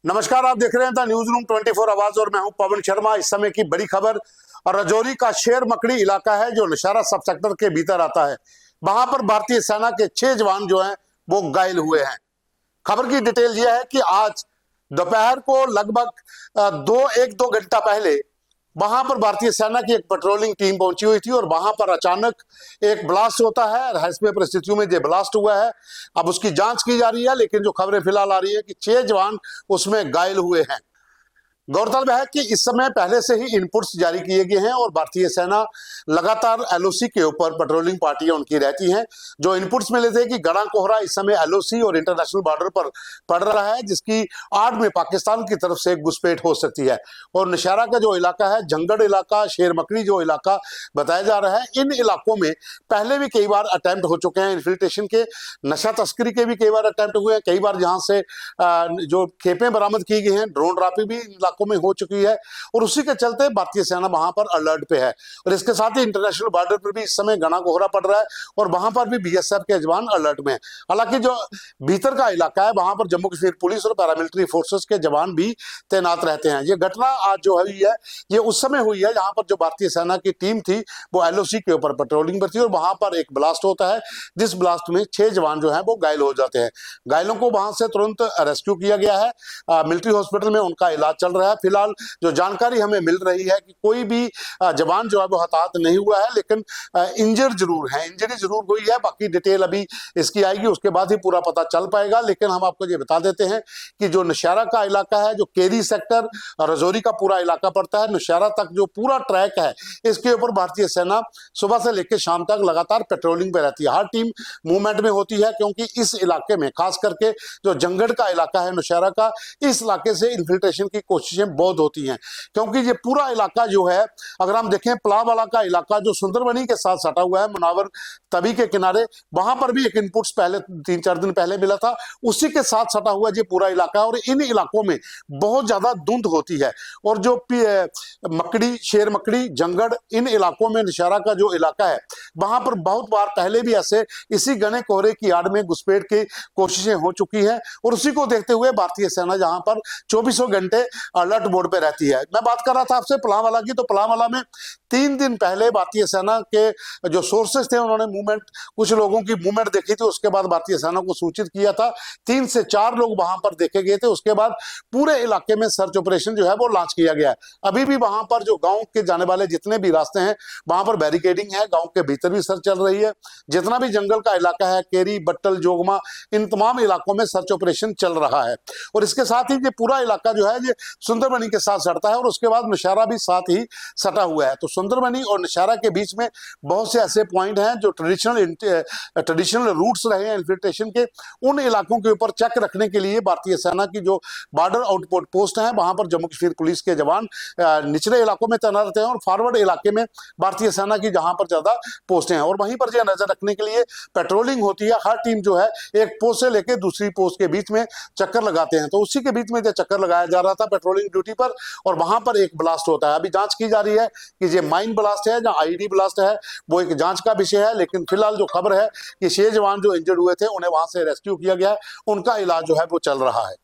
नमस्कार, आप देख रहे हैं द न्यूज रूम 24 आवाज और मैं हूं पवन शर्मा। इस समय की बड़ी खबर और राजौरी का शेर मकड़ी इलाका है जो नौशहरा सब सेक्टर के भीतर आता है। वहां पर भारतीय सेना के 6 जवान जो हैं वो घायल हुए हैं। खबर की डिटेल यह है कि आज दोपहर को लगभग 1-2 घंटा पहले वहां पर भारतीय सेना की एक पेट्रोलिंग टीम पहुंची हुई थी और वहां पर अचानक एक ब्लास्ट होता है। रहस्यमय परिस्थितियों में जो ब्लास्ट हुआ है, अब उसकी जांच की जा रही है, लेकिन जो खबरें फिलहाल आ रही है कि 6 जवान उसमें घायल हुए हैं। गौरतलब है कि इस समय पहले से ही इनपुट्स जारी किए गए हैं और भारतीय सेना लगातार एलओसी के ऊपर पेट्रोलिंग पार्टियां उनकी रहती हैं। जो इनपुट्स मिले थे कि गड़ा कोहरा इस समय एलओसी और इंटरनेशनल बॉर्डर पर पड़ रहा है, जिसकी आड़ में पाकिस्तान की तरफ से घुसपैठ हो सकती है। और नौशहरा का जो इलाका है, जंगड़ इलाका, शेर मकड़ी जो इलाका बताया जा रहा है, इन इलाकों में पहले भी कई बार अटेम्प्ट हो चुके हैं इन्फिल्ट्रेशन के, नशा तस्करी के भी कई बार अटेम्प्ट हुए हैं। कई बार जहां से जो खेपें बरामद की गई हैं, ड्रोन ड्रापी भी में हो चुकी है और उसी के चलते भारतीय सेना वहां पर अलर्ट पे है। और इसके साथ ही इंटरनेशनल बॉर्डर पर भी इस समय घना कोहरा पड़ रहा है और वहां पर भी बीएसएफ के जवान अलर्ट में है। हालांकि जो भीतर का इलाका है वहां पर जम्मू कश्मीर पुलिस और पैरामिलिट्री फोर्सेस के जवान भी तैनात रहते हैं। ये घटना आज जो हुई है ये उस समय हुई है जहां पर जो भारतीय सेना की टीम थी वो एलओसी के ऊपर पेट्रोलिंग पर थी और वहां पर एक ब्लास्ट होता है, जिस ब्लास्ट में 6 जवान जो है वो घायल हो जाते हैं। घायलों को वहां से तुरंत रेस्क्यू किया गया है, मिलिट्री हॉस्पिटल में उनका इलाज चल रहा है। फिलहाल जो जानकारी हमें मिल रही है कि कोई भी जवान जो है वो हताहत नहीं हुआ है, लेकिन इंजर जरूर है, इंजरी जरूर हुई है। बाकी डिटेल अभी इसकी आएगी, उसके बाद ही पूरा पता चल पाएगा। लेकिन हम आपको ये बता देते हैं कि जो नौशहरा का इलाका है, जो केरी सेक्टर राजौरी का पूरा इलाका पड़ता है, नौशहरा तक जो पूरा ट्रैक है, इसके ऊपर भारतीय सेना सुबह से लेकर शाम तक लगातार पेट्रोलिंग पे रहती है। हर टीम मूवमेंट में होती है क्योंकि इस इलाके में खास करके जो जंगड़ का इलाका है नौशहरा का, इस इलाके से इन्फिल्ट्रेशन की कोशिशें बहुत होती हैं। क्योंकि ये पूरा इलाका जो है, अगर हम देखें पलावाला का इलाका जो सुंदरबनी के साथ सटा हुआ है, मुनावर तवी के किनारे, वहां पर भी एक इनपुट्स पहले 3-4 दिन पहले मिला था, उसी के साथ सटा हुआ ये पूरा इलाका है। और इन इलाकों में बहुत ज्यादा धुंध होती है और जो मकड़ी, शेर मकड़ी, जंगड़, इन इलाकों में नौशहरा का जो इलाका है वहां पर बहुत बार पहले भी ऐसे इसी घने कोहरे की आड़ में घुसपैठ की कोशिशें हो चुकी हैं। और उसी को देखते हुए भारतीय सेना जहां पर 24 घंटे अलर्ट मोड पे रहती है। मैं बात कर रहा था आपसे पलावाला की, तो पलावाला में 3 दिन पहले भारतीय सेना के जो सोर्सेस थे उन्होंने मूवमेंट, कुछ लोगों की मूवमेंट देखी थी, उसके बाद भारतीय सेना को सूचित किया था। 3 से 4 लोग वहां पर देखे गए थे। उसके बाद पूरे इलाके में सर्च ऑपरेशन जो है वो लॉन्च किया गया है। अभी भी वहां पर जो गांव के जाने वाले जितने भी रास्ते हैं वहां पर बैरिकेडिंग है, गांव के भीतर भी सर्च चल रही है। जितना भी जंगल का इलाका है, केरी, बट्टल, जोगमा, इन तमाम इलाकों में सर्च ऑपरेशन चल रहा है। और इसके साथ ही ये पूरा इलाका जो है ये सुंदरबनी के साथ सटता है और उसके बाद नौशहरा भी साथ ही सटा हुआ है। तो सुंदरबनी और नौशहरा के बीच में बहुत से ऐसे पॉइंट हैं जो ट्रेडिशनल रूट्स रहे हैं इन्फिल्ट्रेशन के। उन इलाकों के ऊपर चेक रखने के लिए भारतीय सेना की जो बॉर्डर आउटपोस्ट पोस्ट है वहां पर जम्मू कश्मीर पुलिस के जवान निचले इलाकों में तैनात रहते हैं और फॉरवर्ड इलाके में भारतीय सेना की जहां पर ज्यादा पोस्टें हैं। और वहीं पर जो नजर रखने के लिए पेट्रोलिंग होती है। हर टीम जो है एक पोस्ट से लेकर दूसरी पोस्ट के बीच में चक्कर लगाते हैं। तो उसी के बीच में जो चक्कर लगाया जा रहा था पेट्रोलिंग ड्यूटी पर, और वहां पर एक ब्लास्ट होता है। अभी जांच की जा रही है कि ये माइन ब्लास्ट है या आईडी ब्लास्ट है, वो एक जांच का विषय है। लेकिन फिलहाल जो खबर है कि 6 जवान जो इंजर्ड हुए थे उन्हें वहां से रेस्क्यू किया गया है, उनका इलाज जो है वो चल रहा है।